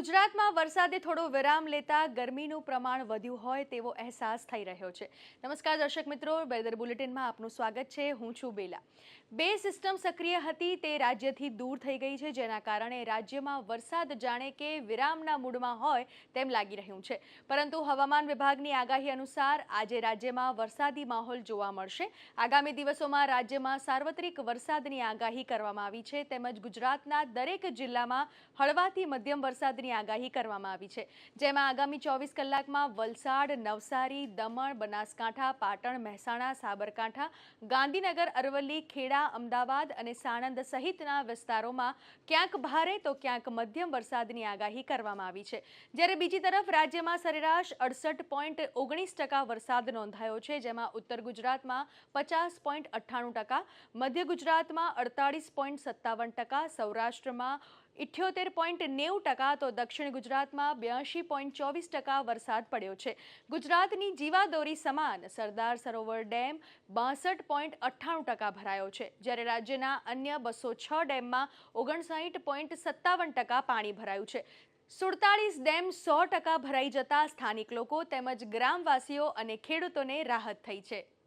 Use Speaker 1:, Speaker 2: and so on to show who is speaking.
Speaker 1: ગુજરાતમાં વરસાદે થોડો વિરામ લેતા ગરમીનું પ્રમાણ વધ્યું હોય તેવો અહેસાસ થઈ રહ્યો છે। નમસ્કાર દર્શક મિત્રો, વેધર બુલેટિનમાં આપનું સ્વાગત છે। હું છું બેલા। બે સિસ્ટમ સક્રિય હતી તે રાજ્યથી દૂર થઈ ગઈ છે, જેના કારણે રાજ્યમાં વરસાદ જાણે કે વિરામના મૂડમાં હોય તેમ લાગી રહ્યું છે। પરંતુ હવામાન વિભાગની આગાહી અનુસાર આજે રાજ્યમાં વરસાદી માહોલ જોવા મળશે। આગામી દિવસોમાં રાજ્યમાં સાર્વત્રિક વરસાદની આગાહી કરવામાં આવી છે, તેમજ ગુજરાતના દરેક જિલ્લામાં હળવાથી મધ્યમ વરસાદની આગાહી કરવામાં આવી છે, જેમાં આગામી 24 કલાકમાં વલસાડ, નવસારી, દમણ, બનાસકાંઠા, પાટણ, મહેસાણા, સાબરકાંઠા, ગાંધીનગર, અરવલ્લી, ખેડા, અમદાવાદ અને સાણંદ સહિતના વિસ્તારોમાં ક્યાંક ભારે તો ક્યાંક મધ્યમ વરસાદની આગાહી કરવામાં આવી છે। જ્યારે બીજી તરફ રાજ્યમાં સરેરાશ 68.19% વરસાદ નોંધાયો છે, જેમાં ઉત્તર ગુજરાતમાં 50.98%, મધ્ય ગુજરાતમાં 48.57%, સૌરાષ્ટ્રમાં 78.90% તો દક્ષિણ ગુજરાતમાં 82.24% વરસાદ પડ્યો છે। ગુજરાતની જીવાદોરી સમાન સરદાર સરોવર ડેમ 62.98% ભરાયો છે, જ્યારે રાજ્યના અન્ય 206 ડેમમાં 59.57% પાણી ભરાયું છે। 47 ડેમ 100% ભરાઈ જતા સ્થાનિક લોકો તેમજ ગ્રામવાસીઓ અને ખેડૂતોને રાહત થઈ છે।